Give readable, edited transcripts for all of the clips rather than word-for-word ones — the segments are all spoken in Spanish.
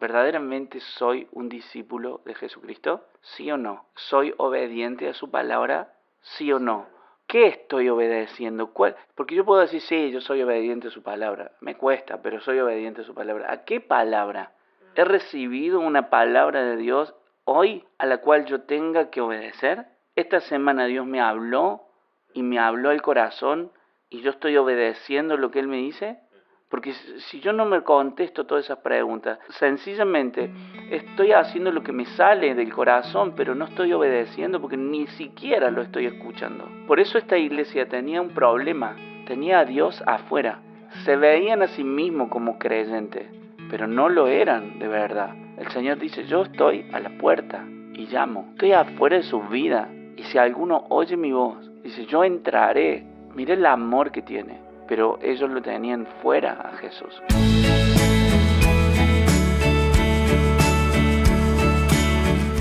¿Verdaderamente soy un discípulo de Jesucristo? ¿Sí o no? ¿Soy obediente a su palabra? ¿Sí o no? ¿Qué estoy obedeciendo? Porque yo puedo decir, sí, yo soy obediente a su palabra. Me cuesta, pero soy obediente a su palabra. ¿A qué palabra? ¿He recibido una palabra de Dios hoy a la cual yo tenga que obedecer? Esta semana Dios me habló y me habló al corazón y yo estoy obedeciendo lo que Él me dice. Porque si yo no me contesto todas esas preguntas, sencillamente estoy haciendo lo que me sale del corazón, pero no estoy obedeciendo porque ni siquiera lo estoy escuchando. Por eso esta iglesia tenía un problema, tenía a Dios afuera. Se veían a sí mismos como creyentes, pero no lo eran de verdad. El Señor dice, yo estoy a la puerta y llamo. Estoy afuera de sus vidas. Y si alguno oye mi voz, dice, yo entraré. Mire el amor que tiene. Pero ellos lo tenían fuera a Jesús.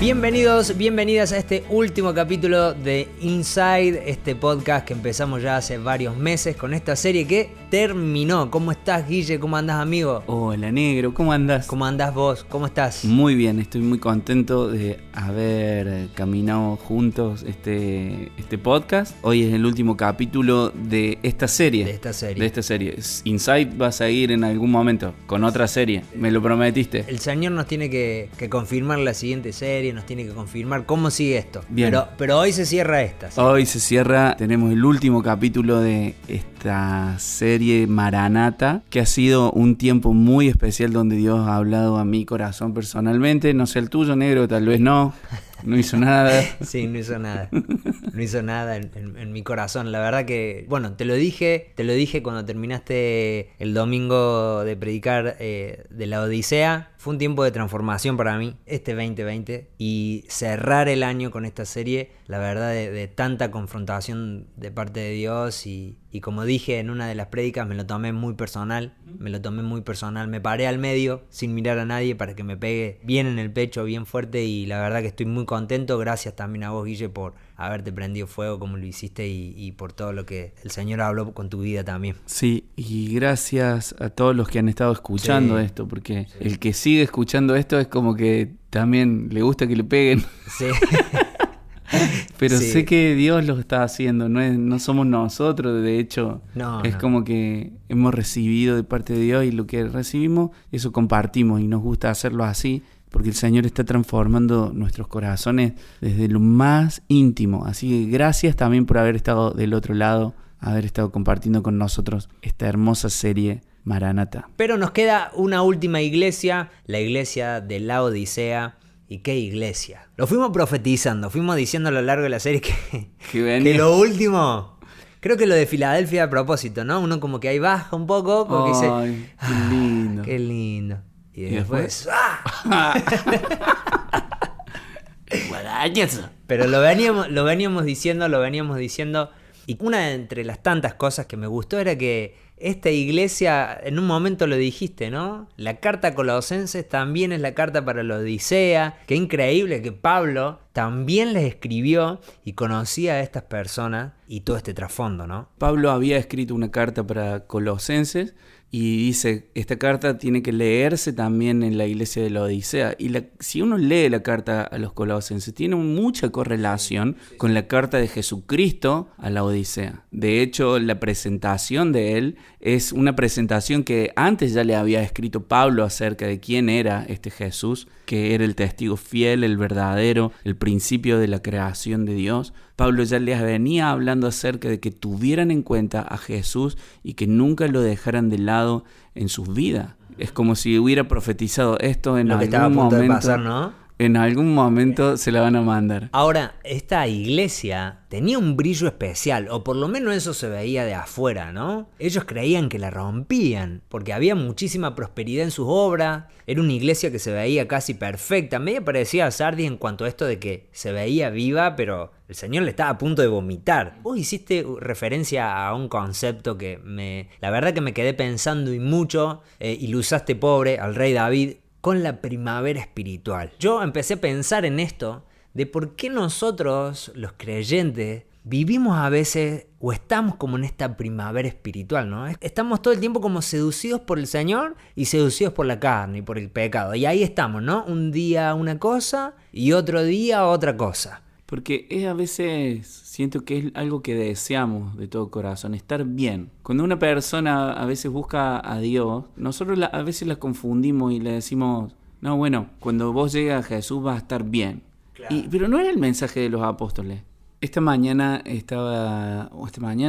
Bienvenidos, bienvenidas a este último capítulo de Inside, este podcast que empezamos ya hace varios meses con esta serie que terminó. ¿Cómo estás, Guille? ¿Cómo andás, amigo? Hola, negro, ¿cómo andás? ¿Cómo andás vos? ¿Cómo estás? Muy bien, estoy muy contento de haber caminado juntos este podcast. Hoy es el último capítulo de esta serie. De esta serie. Inside va a seguir en algún momento con otra serie. Me lo prometiste. El Señor nos tiene que confirmar la siguiente serie, nos tiene que confirmar cómo sigue esto. Bien. Pero hoy se cierra esta. ¿Sí? Hoy se cierra, tenemos el último capítulo de esta serie Maranata, que ha sido un tiempo muy especial donde Dios ha hablado a mi corazón personalmente. No sé el tuyo, negro, tal vez no. No hizo nada. Sí, no hizo nada. No hizo nada en mi corazón. La verdad que, bueno, te lo dije cuando terminaste el domingo de predicar de la Odisea. Fue un tiempo de transformación para mí, este 2020. Y cerrar el año con esta serie, la verdad, de tanta confrontación de parte de Dios. Y como dije en una de las prédicas, me lo tomé muy personal. Me paré al medio sin mirar a nadie para que me pegue bien en el pecho, bien fuerte. Y la verdad que estoy muy contento. Gracias también a vos, Guille, por haberte prendido fuego como lo hiciste y por todo lo que el Señor habló con tu vida también. Sí, y gracias a todos los que han estado escuchando esto, porque el que sigue escuchando esto es como que también le gusta que le peguen. Sí. Pero sé que Dios lo está haciendo, no somos nosotros, de hecho, como que hemos recibido de parte de Dios y lo que recibimos, eso compartimos y nos gusta hacerlo así, porque el Señor está transformando nuestros corazones desde lo más íntimo. Así que gracias también por haber estado del otro lado, haber estado compartiendo con nosotros esta hermosa serie Maranata. Pero nos queda una última iglesia, la iglesia de la Odisea. ¿Y qué iglesia? Lo fuimos profetizando, fuimos diciendo a lo largo de la serie que lo último, creo que lo de Filadelfia a propósito, ¿no? Uno como que ahí baja un poco, como que dice, qué lindo. Qué lindo. Y después Pero lo veníamos diciendo. Y una entre las tantas cosas que me gustó era que esta iglesia, en un momento lo dijiste, ¿no? La carta a Colosenses también es la carta para la Odisea. Qué increíble que Pablo también les escribió y conocía a estas personas y todo este trasfondo, ¿no? Pablo había escrito una carta para Colosenses y dice, esta carta tiene que leerse también en la iglesia de la Odisea. Y si uno lee la carta a los Colosenses, tiene mucha correlación con la carta de Jesucristo a la Odisea. De hecho, la presentación de él es una presentación que antes ya le había escrito Pablo acerca de quién era este Jesús, que era el testigo fiel, el verdadero, el principio de la creación de Dios. Pablo ya les venía hablando acerca de que tuvieran en cuenta a Jesús y que nunca lo dejaran de lado en sus vidas. Es como si hubiera profetizado esto en algún momento. De pasar, ¿no? En algún momento se la van a mandar. Ahora, esta iglesia tenía un brillo especial, o por lo menos eso se veía de afuera, ¿no? Ellos creían que la rompían, porque había muchísima prosperidad en sus obras. Era una iglesia que se veía casi perfecta. Medio parecía a Sardis en cuanto a esto de que se veía viva, pero el Señor le estaba a punto de vomitar. Vos hiciste referencia a un concepto que la verdad que me quedé pensando y mucho, y lo usaste, pobre, al rey David, con la primavera espiritual. Yo empecé a pensar en esto, de por qué nosotros, los creyentes, vivimos a veces o estamos como en esta primavera espiritual, ¿no? Estamos todo el tiempo como seducidos por el Señor y seducidos por la carne y por el pecado. Y ahí estamos, ¿no? Un día una cosa y otro día otra cosa. Porque es a veces, siento que es algo que deseamos de todo corazón, estar bien. Cuando una persona a veces busca a Dios, nosotros a veces la confundimos y le decimos, no, bueno, cuando vos llegas a Jesús vas a estar bien. Claro. Pero no era el mensaje de los apóstoles. Esta mañana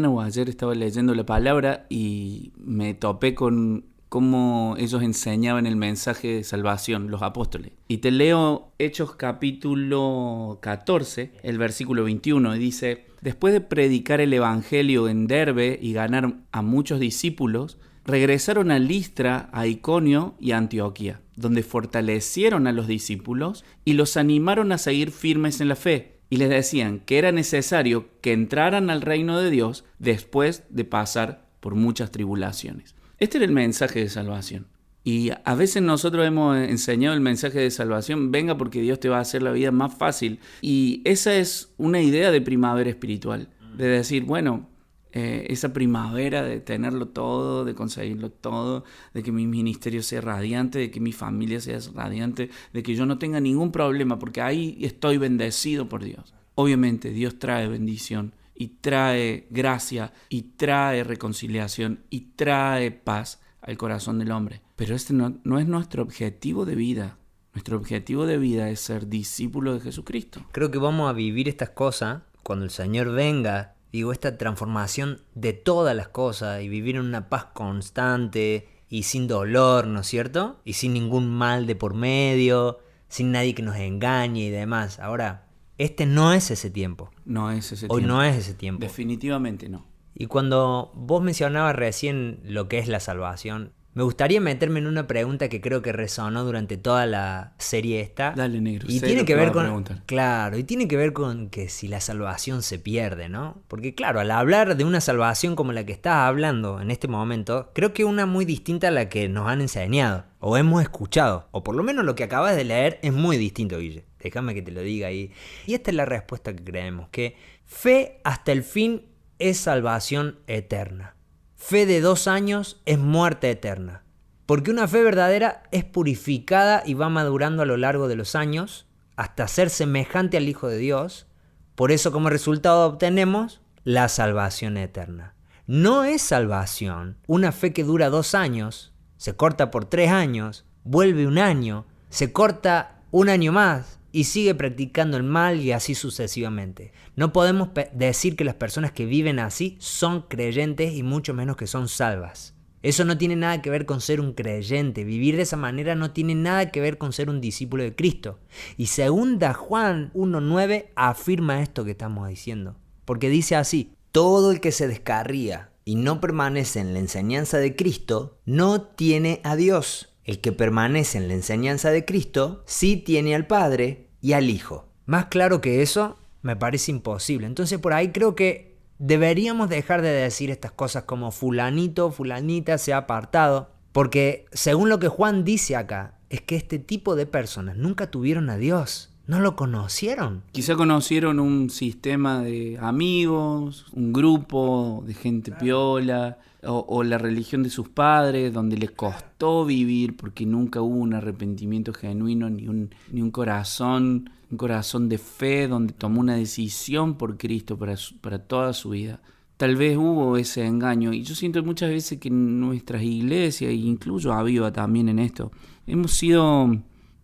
o ayer estaba leyendo la palabra y me topé con cómo ellos enseñaban el mensaje de salvación, los apóstoles. Y te leo Hechos capítulo 14, el versículo 21, y dice: después de predicar el evangelio en Derbe y ganar a muchos discípulos, regresaron a Listra, a Iconio y a Antioquía, donde fortalecieron a los discípulos y los animaron a seguir firmes en la fe. Y les decían que era necesario que entraran al reino de Dios después de pasar por muchas tribulaciones. Este era el mensaje de salvación. Y a veces nosotros hemos enseñado el mensaje de salvación, venga porque Dios te va a hacer la vida más fácil. Y esa es una idea de primavera espiritual, de decir, bueno, esa primavera de tenerlo todo, de conseguirlo todo, de que mi ministerio sea radiante, de que mi familia sea radiante, de que yo no tenga ningún problema, porque ahí estoy bendecido por Dios. Obviamente Dios trae bendición y trae gracia y trae reconciliación y trae paz al corazón del hombre. Pero este no es nuestro objetivo de vida. Nuestro objetivo de vida es ser discípulo de Jesucristo. Creo que vamos a vivir estas cosas cuando el Señor venga. Digo, esta transformación de todas las cosas y vivir en una paz constante y sin dolor, ¿no es cierto? Y sin ningún mal de por medio, sin nadie que nos engañe y demás. Ahora, este no es ese tiempo. No es ese tiempo. Hoy no es ese tiempo. Definitivamente no. Y cuando vos mencionabas recién lo que es la salvación, me gustaría meterme en una pregunta que creo que resonó durante toda la serie esta. Dale, negro. Y tiene que ver con, claro, y tiene que ver con que si la salvación se pierde, ¿no? Porque claro, al hablar de una salvación como la que estás hablando en este momento, creo que una muy distinta a la que nos han enseñado o hemos escuchado, o por lo menos lo que acabas de leer es muy distinto, Guille. Déjame que te lo diga ahí. Y esta es la respuesta que creemos, que fe hasta el fin es salvación eterna. Fe de 2 años es muerte eterna. Porque una fe verdadera es purificada y va madurando a lo largo de los años hasta ser semejante al Hijo de Dios. Por eso como resultado obtenemos la salvación eterna. No es salvación una fe que dura 2 años, se corta por 3 años, vuelve 1 año, se corta 1 año más y sigue practicando el mal y así sucesivamente. No podemos decir que las personas que viven así son creyentes y mucho menos que son salvas. Eso no tiene nada que ver con ser un creyente. Vivir de esa manera no tiene nada que ver con ser un discípulo de Cristo. Y 2 Juan 1:9 afirma esto que estamos diciendo. Porque dice así: todo el que se descarría y no permanece en la enseñanza de Cristo no tiene a Dios. El que permanece en la enseñanza de Cristo sí tiene al Padre y al Hijo. Más claro que eso me parece imposible. Entonces por ahí creo que deberíamos dejar de decir estas cosas como fulanito, fulanita se ha apartado. Porque según lo que Juan dice acá, es que este tipo de personas nunca tuvieron a Dios. No lo conocieron. Quizá conocieron un sistema de amigos, un grupo de gente piola, o la religión de sus padres, donde les costó vivir porque nunca hubo un arrepentimiento genuino, ni un corazón de fe, donde tomó una decisión por Cristo para toda su vida. Tal vez hubo ese engaño, y yo siento muchas veces que en nuestras iglesias, e incluyo a Viva también en esto, hemos sido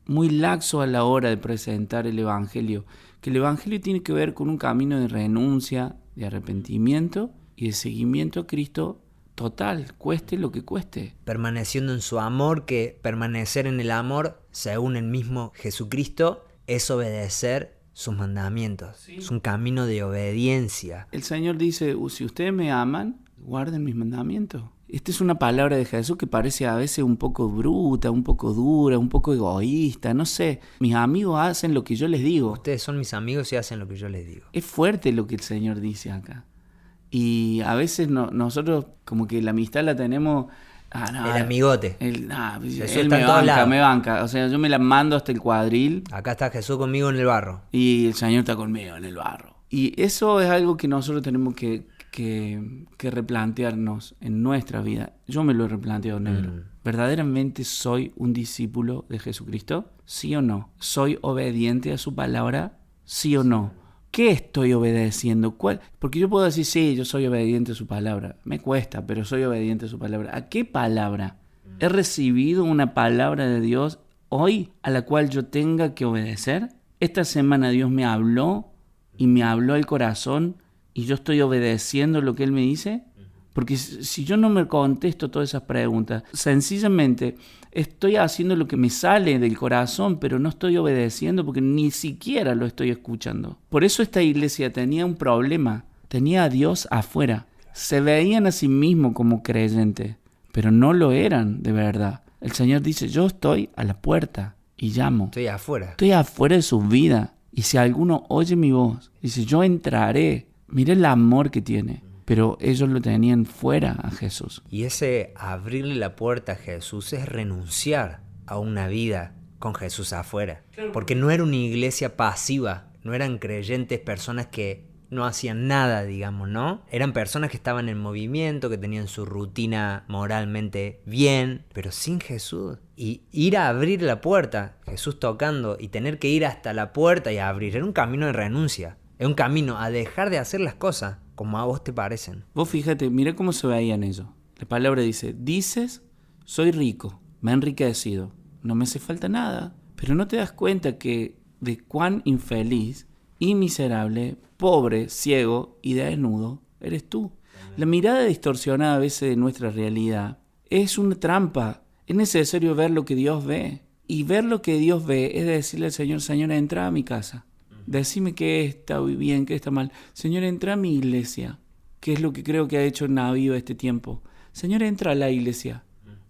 muy laxos a la hora de presentar el Evangelio, que el Evangelio tiene que ver con un camino de renuncia, de arrepentimiento y de seguimiento a Cristo total, cueste lo que cueste. Permaneciendo en su amor, que permanecer en el amor, según el mismo Jesucristo, es obedecer sus mandamientos. Sí. Es un camino de obediencia. El Señor dice, si ustedes me aman, guarden mis mandamientos. Esta es una palabra de Jesús que parece a veces un poco bruta, un poco dura, un poco egoísta, no sé. Mis amigos hacen lo que yo les digo. Ustedes son mis amigos y hacen lo que yo les digo. Es fuerte lo que el Señor dice acá. Y a veces nosotros como que la amistad la tenemos... el amigote. Él me banca. O sea, yo me la mando hasta el cuadril. Acá está Jesús conmigo en el barro. Y el Señor está conmigo en el barro. Y eso es algo que nosotros tenemos que replantearnos en nuestra vida. Yo me lo he replanteado, negro. ¿Verdaderamente soy un discípulo de Jesucristo? ¿Sí o no? ¿Soy obediente a su palabra? ¿Sí o no? ¿Qué estoy obedeciendo? ¿Cuál? Porque yo puedo decir, sí, yo soy obediente a su palabra. Me cuesta, pero soy obediente a su palabra. ¿A qué palabra? ¿He recibido una palabra de Dios hoy a la cual yo tenga que obedecer? Esta semana Dios me habló y me habló el corazón y yo estoy obedeciendo lo que Él me dice. Porque si yo no me contesto todas esas preguntas, sencillamente estoy haciendo lo que me sale del corazón, pero no estoy obedeciendo porque ni siquiera lo estoy escuchando. Por eso esta iglesia tenía un problema, tenía a Dios afuera. Se veían a sí mismos como creyentes, pero no lo eran de verdad. El Señor dice, yo estoy a la puerta y llamo. Estoy afuera. Estoy afuera de su vida. Y si alguno oye mi voz, dice, yo entraré. Mira el amor que tiene. Pero ellos lo tenían fuera a Jesús. Y ese abrirle la puerta a Jesús es renunciar a una vida con Jesús afuera. Porque no era una iglesia pasiva, no eran creyentes, personas que no hacían nada, digamos, ¿no? Eran personas que estaban en movimiento, que tenían su rutina moralmente bien, pero sin Jesús. Y ir a abrir la puerta, Jesús tocando, y tener que ir hasta la puerta y abrir, era un camino de renuncia. Es un camino a dejar de hacer las cosas como a vos te parecen. Vos fíjate, mira cómo se veían ellos. La palabra dice, dices, soy rico, me he enriquecido, no me hace falta nada. Pero no te das cuenta que de cuán infeliz y miserable, pobre, ciego y desnudo eres tú. La mirada distorsionada a veces de nuestra realidad es una trampa. Es necesario ver lo que Dios ve. Y ver lo que Dios ve es decirle al Señor, Señor, entra a mi casa. Decime qué está bien, qué está mal. Señor, entra a mi iglesia. ¿Qué es lo que creo que ha hecho Navío este tiempo? Señor, entra a la iglesia.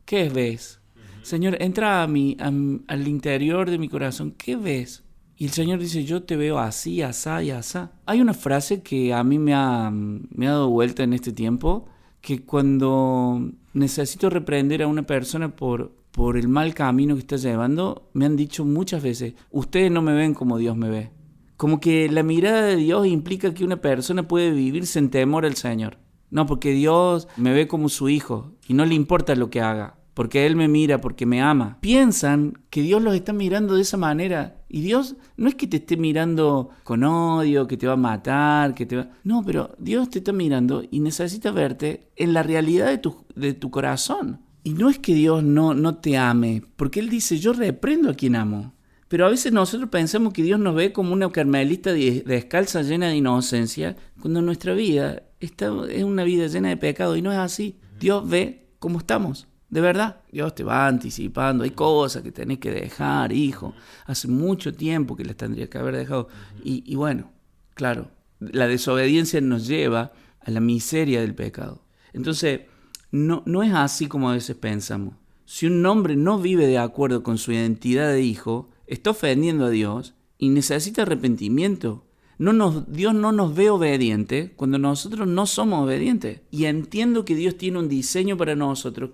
¿Qué ves? Señor, entra al interior de mi corazón. ¿Qué ves? Y el Señor dice, yo te veo así, asá y asá. Hay una frase que a mí me ha dado vuelta en este tiempo, que cuando necesito reprender a una persona por el mal camino que está llevando, me han dicho muchas veces, ustedes no me ven como Dios me ve. Como que la mirada de Dios implica que una persona puede vivir sin temor al Señor. No, porque Dios me ve como su hijo y no le importa lo que haga, porque Él me mira, porque me ama. Piensan que Dios los está mirando de esa manera y Dios no es que te esté mirando con odio, que te va a matar, No, pero Dios te está mirando y necesita verte en la realidad de tu corazón. Y no es que Dios no te ame, porque Él dice, yo reprendo a quien amo. Pero a veces nosotros pensamos que Dios nos ve como una carmelita descalza llena de inocencia, cuando nuestra vida es una vida llena de pecado y no es así. Dios ve cómo estamos, de verdad. Dios te va anticipando, hay cosas que tenés que dejar, hijo. Hace mucho tiempo que las tendrías que haber dejado. Y bueno, claro, la desobediencia nos lleva a la miseria del pecado. Entonces, no es así como a veces pensamos. Si un hombre no vive de acuerdo con su identidad de hijo, está ofendiendo a Dios y necesita arrepentimiento. Dios no nos ve obedientes cuando nosotros no somos obedientes. Y entiendo que Dios tiene un diseño para nosotros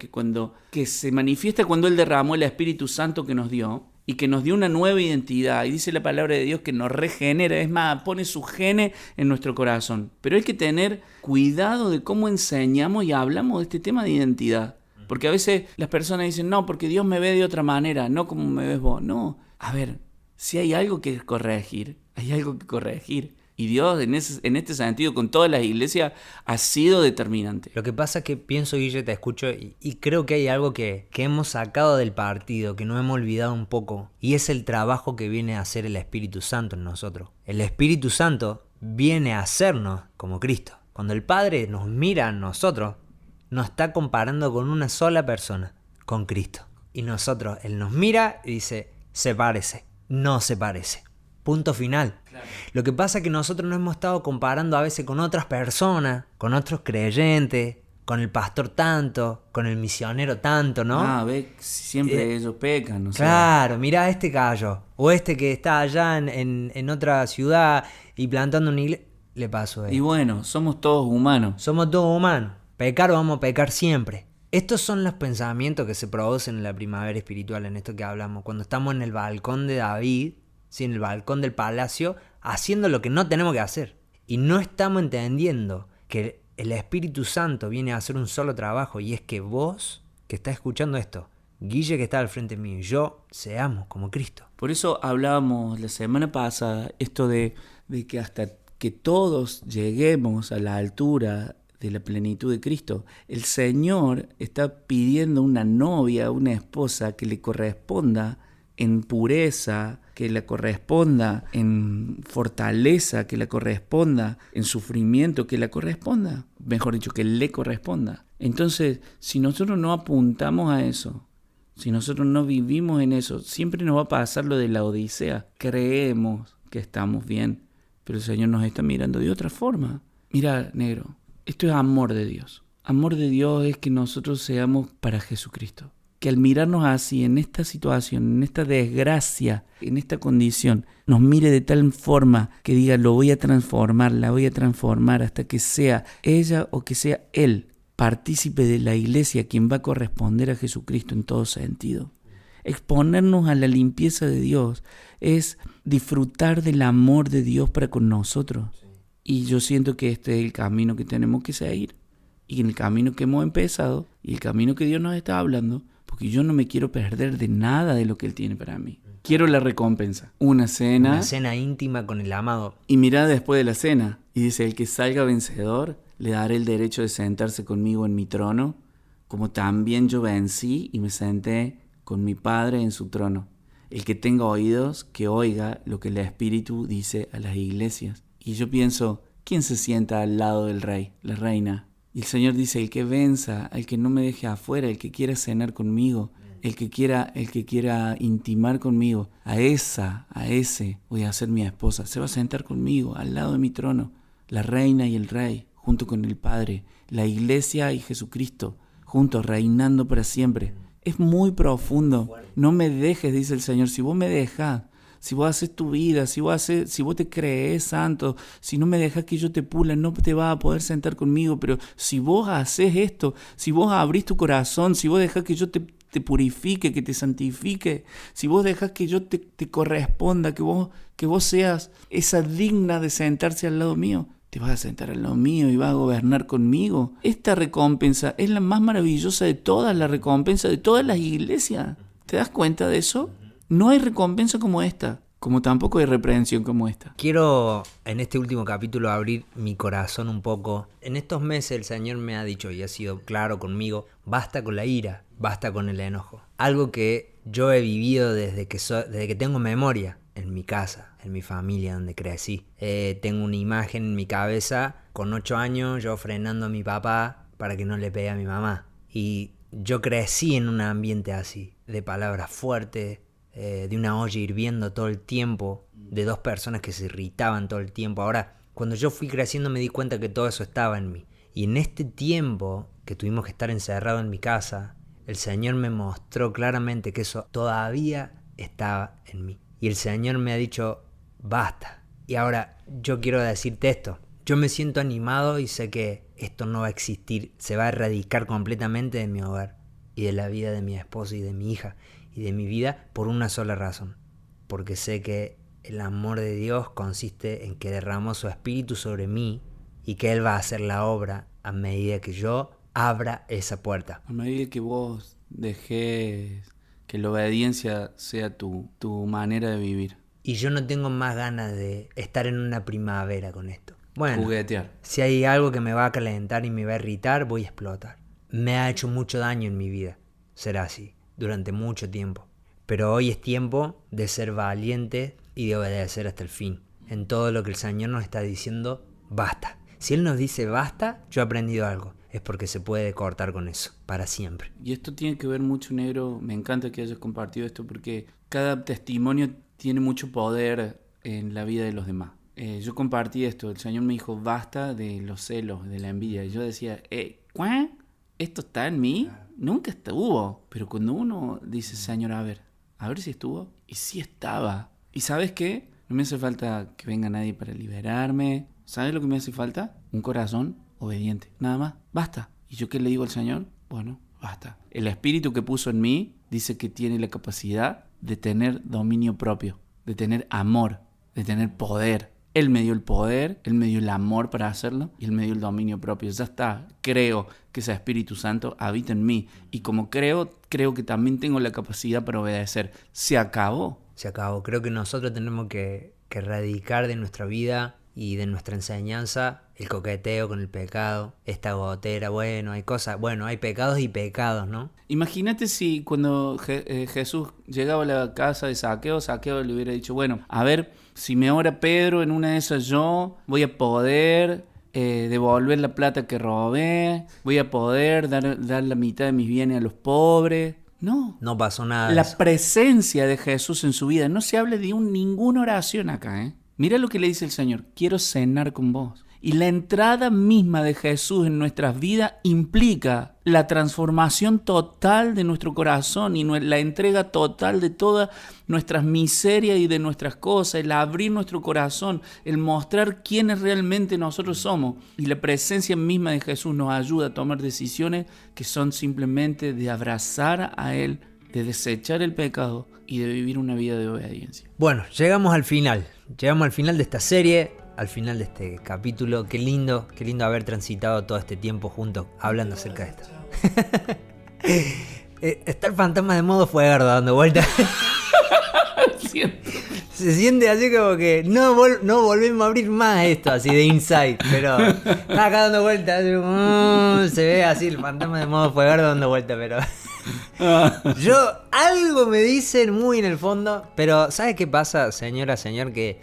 que se manifiesta cuando Él derramó el Espíritu Santo que nos dio y que nos dio una nueva identidad. Y dice la palabra de Dios que nos regenera, es más, pone su gene en nuestro corazón. Pero hay que tener cuidado de cómo enseñamos y hablamos de este tema de identidad. Porque a veces las personas dicen, no, porque Dios me ve de otra manera, no como me ves vos. No, a ver, si hay algo que corregir, hay algo que corregir. Y Dios en este sentido, con todas las iglesias, ha sido determinante. Lo que pasa es que pienso, Guille, te escucho, y creo que hay algo que hemos sacado del partido, que nos hemos olvidado un poco, y es el trabajo que viene a hacer el Espíritu Santo en nosotros. El Espíritu Santo viene a hacernos como Cristo. Cuando el Padre nos mira a nosotros, nos está comparando con una sola persona, con Cristo. Y nosotros, Él nos mira y dice, se parece, no se parece. Punto final. Claro. Lo que pasa es que nosotros nos hemos estado comparando a veces con otras personas, con otros creyentes, con el pastor tanto, con el misionero tanto, ¿no? Ve, siempre ellos pecan, ¿no? Claro, mirá este callo, o este que está allá en otra ciudad y plantando una iglesia, le pasó a él. Y bueno, somos todos humanos. Somos todos humanos. Pecar vamos a pecar siempre. Estos son los pensamientos que se producen en la primavera espiritual, en esto que hablamos. Cuando estamos en el balcón de David, ¿sí? En el balcón del palacio, haciendo lo que no tenemos que hacer. Y no estamos entendiendo que el Espíritu Santo viene a hacer un solo trabajo, y es que vos, que estás escuchando esto, Guille que está al frente mío, y yo, seamos como Cristo. Por eso hablábamos la semana pasada esto de que hasta que todos lleguemos a la altura de la plenitud de Cristo, el Señor está pidiendo una novia, una esposa que le corresponda en pureza, que le corresponda en fortaleza, que le corresponda en sufrimiento, que le corresponda, mejor dicho, que le corresponda. Entonces, si nosotros no apuntamos a eso, si nosotros no vivimos en eso, siempre nos va a pasar lo de la Odisea. Creemos que estamos bien, pero el Señor nos está mirando de otra forma. Mira, negro, esto es amor de Dios. Amor de Dios es que nosotros seamos para Jesucristo. Que al mirarnos así, en esta situación, en esta desgracia, en esta condición, nos mire de tal forma que diga, lo voy a transformar, la voy a transformar hasta que sea ella o que sea él, partícipe de la iglesia, quien va a corresponder a Jesucristo en todo sentido. Exponernos a la limpieza de Dios es disfrutar del amor de Dios para con nosotros. Y yo siento que este es el camino que tenemos que seguir. Y en el camino que hemos empezado, y el camino que Dios nos está hablando, porque yo no me quiero perder de nada de lo que Él tiene para mí. Quiero la recompensa. Una cena íntima con el amado. Y mirá después de la cena. Y dice, el que salga vencedor, le daré el derecho de sentarse conmigo en mi trono, como también yo vencí y me senté con mi Padre en su trono. El que tenga oídos, que oiga lo que el Espíritu dice a las iglesias. Y yo pienso, ¿quién se sienta al lado del rey, la reina? Y el Señor dice, el que venza, el que no me deje afuera, el que quiera cenar conmigo, el que quiera intimar conmigo, a ese voy a ser mi esposa. Se va a sentar conmigo al lado de mi trono, la reina y el rey, junto con el Padre, la iglesia y Jesucristo, juntos reinando para siempre. Es muy profundo. No me dejes, dice el Señor, si vos me dejas, si vos haces tu vida, si vos te crees santo, si no me dejas que yo te pula, no te vas a poder sentar conmigo. Pero si vos haces esto, si vos abrís tu corazón, si vos dejas que yo te purifique, que te santifique, si vos dejas que yo te corresponda, que vos seas esa digna de sentarse al lado mío, te vas a sentar al lado mío y vas a gobernar conmigo. Esta recompensa es la más maravillosa de todas, la recompensa de todas las iglesias. ¿Te das cuenta de eso? No hay recompensa como esta, como tampoco hay reprensión como esta. Quiero en este último capítulo abrir mi corazón un poco. En estos meses el Señor me ha dicho y ha sido claro conmigo, basta con la ira, basta con el enojo. Algo que yo he vivido desde que tengo memoria, en mi casa, en mi familia donde crecí. Tengo una imagen en mi cabeza, con 8 años yo frenando a mi papá para que no le pegue a mi mamá. Y yo crecí en un ambiente así, de palabras fuertes, de una olla hirviendo todo el tiempo, de 2 personas que se irritaban todo el tiempo. Ahora, cuando yo fui creciendo me di cuenta que todo eso estaba en mí. Y en este tiempo que tuvimos que estar encerrados en mi casa, el Señor me mostró claramente que eso todavía estaba en mí. Y el Señor me ha dicho, basta. Y ahora yo quiero decirte esto. Yo me siento animado y sé que esto no va a existir. Se va a erradicar completamente de mi hogar y de la vida de mi esposa y de mi hija y de mi vida por una sola razón. Porque sé que el amor de Dios consiste en que derramó su espíritu sobre mí y que Él va a hacer la obra a medida que yo abra esa puerta. A medida que vos dejes que la obediencia sea tu manera de vivir. Y yo no tengo más ganas de estar en una primavera con esto. Bueno, juguetear. Si hay algo que me va a calentar y me va a irritar, voy a explotar. Me ha hecho mucho daño en mi vida, será así, durante mucho tiempo. Pero hoy es tiempo de ser valiente y de obedecer hasta el fin. En todo lo que el Señor nos está diciendo, basta. Si Él nos dice basta, yo he aprendido algo. Es porque se puede cortar con eso, para siempre. Y esto tiene que ver mucho, negro. Me encanta que hayas compartido esto porque cada testimonio tiene mucho poder en la vida de los demás. Yo compartí esto. El Señor me dijo, basta de los celos, de la envidia. Y yo decía, ¿cuál? ¿Esto está en mí? Nunca estuvo. Pero cuando uno dice, Señor, a ver si estuvo. Y sí estaba. ¿Y sabes qué? No me hace falta que venga nadie para liberarme. ¿Sabes lo que me hace falta? Un corazón obediente. Nada más. Basta. ¿Y yo qué le digo al Señor? Bueno, basta. El espíritu que puso en mí dice que tiene la capacidad de tener dominio propio, de tener amor, de tener poder. Él me dio el poder, Él me dio el amor para hacerlo y Él me dio el dominio propio. Ya está, creo que ese Espíritu Santo habita en mí. Y como creo que también tengo la capacidad para obedecer. Se acabó. Se acabó. Creo que nosotros tenemos que erradicar de nuestra vida y de nuestra enseñanza el coqueteo con el pecado, esta gotera. Bueno, hay cosas, hay pecados y pecados, ¿no? Imagínate si cuando Jesús llegaba a la casa de Zaqueo le hubiera dicho, bueno, a ver, si me ora Pedro en una de esas, yo voy a poder devolver la plata que robé, voy a poder dar la mitad de mis bienes a los pobres. No pasó nada. La presencia de Jesús en su vida, no se habla de ninguna oración acá, ¿eh? Mira lo que le dice el Señor, quiero cenar con vos. Y la entrada misma de Jesús en nuestras vidas implica la transformación total de nuestro corazón y la entrega total de todas nuestras miserias y de nuestras cosas, el abrir nuestro corazón, el mostrar quiénes realmente nosotros somos. Y la presencia misma de Jesús nos ayuda a tomar decisiones que son simplemente de abrazar a Él, de desechar el pecado y de vivir una vida de obediencia. Bueno, llegamos al final de esta serie, al final de este capítulo. Qué lindo haber transitado todo este tiempo juntos hablando acerca de esto. Está el fantasma de modo fuego dando vueltas. Se siente así como que no volvemos a abrir más esto así de inside, pero está acá dando vueltas, se ve así el fantasma de modo fuego dando vueltas, pero algo me dicen muy en el fondo, pero ¿sabes qué pasa, señor? Que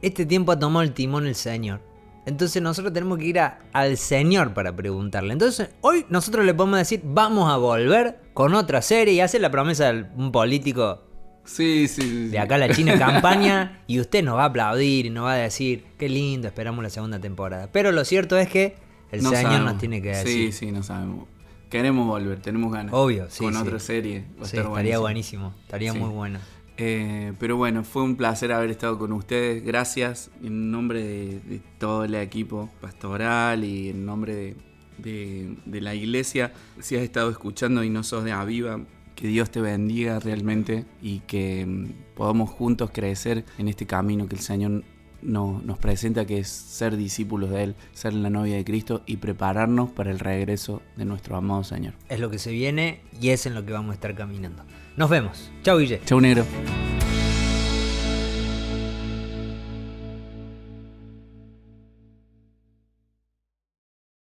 este tiempo ha tomado el timón el Señor. Entonces nosotros tenemos que ir al Señor para preguntarle. Entonces hoy nosotros le podemos decir, vamos a volver con otra serie, y hace la promesa de un político. Sí. De acá a la China campaña, y usted nos va a aplaudir y nos va a decir, qué lindo, esperamos la segunda temporada. Pero lo cierto es que el Señor sabemos. Nos tiene que decir. Sí, no sabemos. Queremos volver, tenemos ganas. Obvio, sí. Con otra serie. Estaría buenísimo, estaría muy bueno. Pero bueno, fue un placer haber estado con ustedes. Gracias en nombre de todo el equipo pastoral y en nombre de la iglesia. Si has estado escuchando y no sos de Aviva, que Dios te bendiga realmente y que podamos juntos crecer en este camino que el Señor nos presenta, que es ser discípulos de Él, ser la novia de Cristo y prepararnos para el regreso de nuestro amado Señor. Es lo que se viene y es en lo que vamos a estar caminando. Nos vemos. Chau, Guille. Chau, negro.